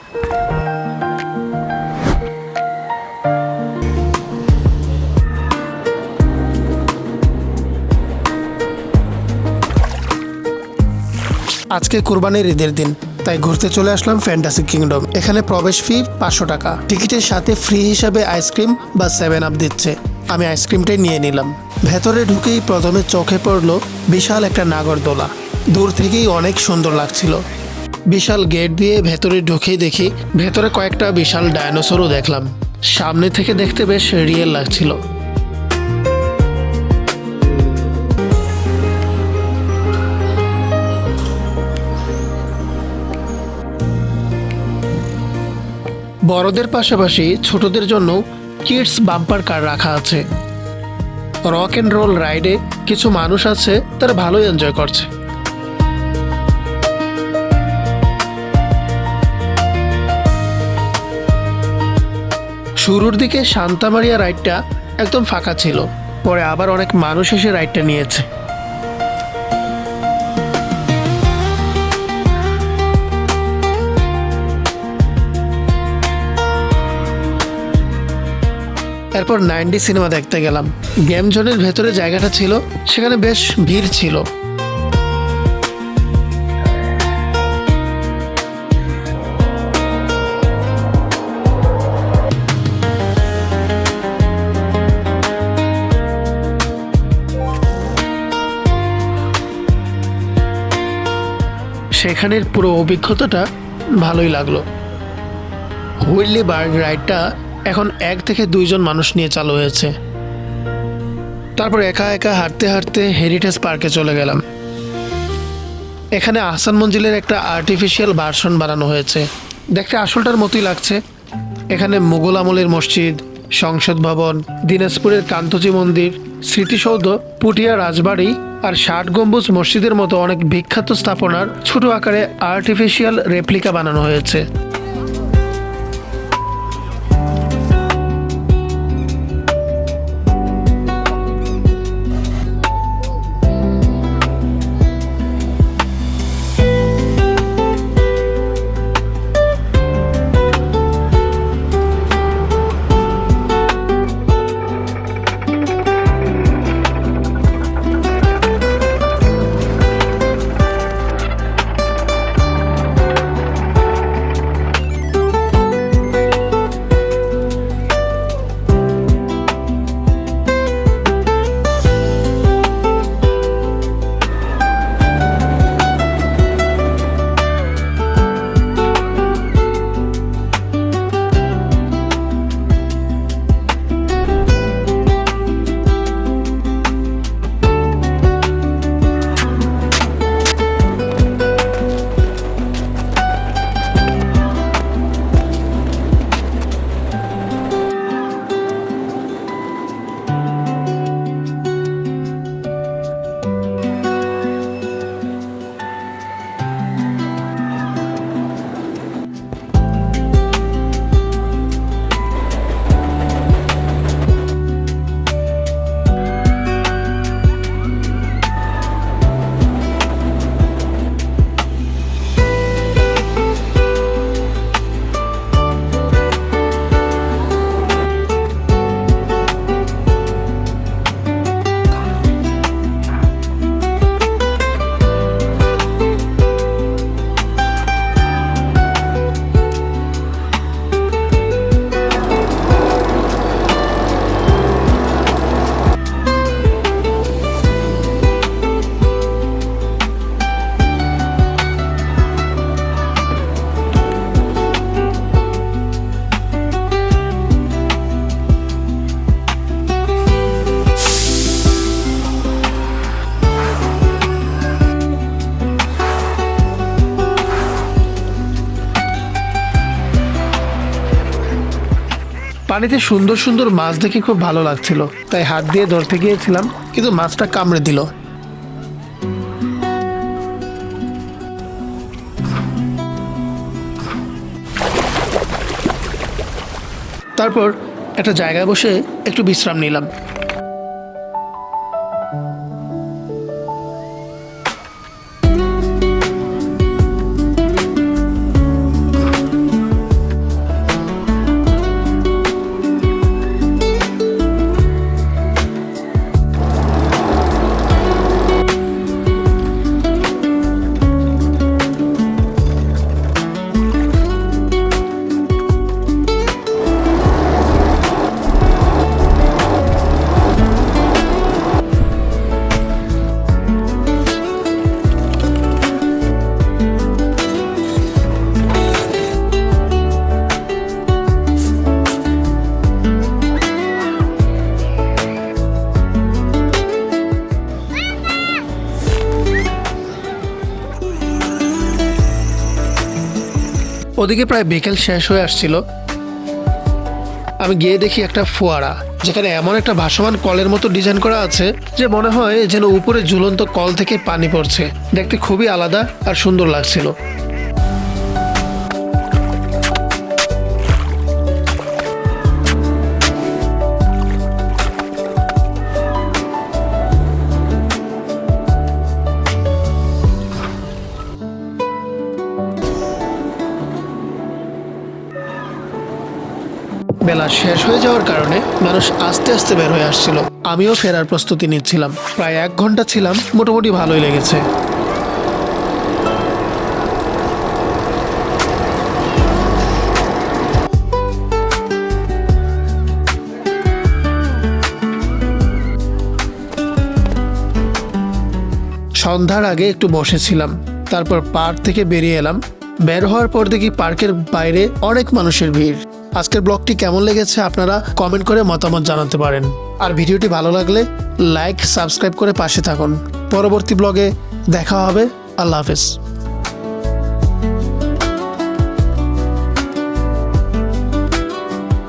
আজকে কুরবানির ঈদের দিন, তাই ঘুরতে চলে আসলাম ফ্যান্টাসি কিংডম। এখানে প্রবেশ ফি 500 টাকা। টিকিটের সাথে ফ্রি হিসাবে আইসক্রিম বা 7 আপ দিচ্ছে। আমি আইসক্রিমটাই নিয়ে নিলাম। ভেতরে ঢুকেই প্রথমে চোখে পড়লো বিশাল একটা নাগরদোলা। দূর থেকেই অনেক সুন্দর লাগছিল। বিশাল গেট দিয়ে ভেতরে ঢুকেই দেখি ভেতরে কয়েকটা বিশাল ডায়নোসরও দেখলাম। সামনে থেকে দেখতে বেশ রিয়েল লাগছিল। বড়দের পাশাপাশি ছোটদের জন্য কিডস বাম্পার কার রাখা আছে। রক অ্যান্ড রোল রাইডে কিছু মানুষ আছে, তারা ভালোই এনজয় করছে। শুরুর দিকে সান্তা মারিয়া রাইডটা একদম ফাঁকা ছিল, পরে আবার অনেক মানুষ এসে রাইডটা নিয়েছে। এরপর 9D সিনেমা দেখতে গেলাম। গেম জোনের ভেতরে জায়গাটা ছিল, সেখানে বেশ ভিড় ছিল। সেখানের পুরো অভিজ্ঞতাটা ভালোই লাগলো। হুইলি বার্ড রাইডটা এখন 1 থেকে 2 জন মানুষ নিয়ে চালু হয়েছে। তারপর একা একা হাঁটতে হাঁটতে হেরিটেজ পার্কে চলে গেলাম। এখানে আহসান মঞ্জিলের একটা আর্টিফিশিয়াল ভার্সন বানানো হয়েছে, দেখতে আসলটার মতোই লাগছে। এখানে মুঘল আমলের মসজিদ, সংসদ ভবন, দিনাজপুরের কান্তজি মন্দির, স্মৃতিসৌধ, পুটিয়া রাজবাড়ি আর 60 গম্বুজ মসজিদের মতো অনেক বিখ্যাত স্থাপনার ছোট আকারে আর্টিফিশিয়াল রেপ্লিকা বানানো হয়েছে। পানিতে সুন্দর সুন্দর মাছ দেখে খুব ভালো লাগছিল, তাই হাত দিয়ে ধরতে গিয়েছিলাম, কিন্তু মাছটা কামড়ে দিল। তারপর একটা জায়গায় বসে একটু বিশ্রাম নিলাম। ওদিকে প্রায় বিকেল শেষ হয়ে আসছিল। আমি গিয়ে দেখি একটা ফোয়ারা, যেখানে এমন একটা ভাসমান কলের মতো ডিজাইন করা আছে যে মনে হয় যেন উপরে ঝুলন্ত কল থেকে পানি পড়ছে। দেখতে খুবই আলাদা আর সুন্দর লাগছিল। বেলা শেষ হয়ে যাওয়ার কারণে মানুষ আস্তে আস্তে বের হয়ে আসছিল। আমিও ফেরার প্রস্তুতি নিচ্ছিলাম। প্রায় 1 ঘন্টা ছিলাম, মোটামুটি ভালোই লেগেছে। সন্ধ্যার আগে একটু বসেছিলাম, তারপর পার্ক থেকে বেরিয়ে এলাম। বের হওয়ার পর দেখি পার্কের বাইরে অনেক মানুষের ভিড়। আজকের ব্লগটি কেমন লেগেছে আপনারা কমেন্ট করে মতামত জানাতে পারেন। আর ভিডিওটি ভালো লাগলে লাইক সাবস্ক্রাইব করে পাশে থাকুন। পরবর্তী ব্লগে দেখা হবে। আল্লাহ হাফেজ।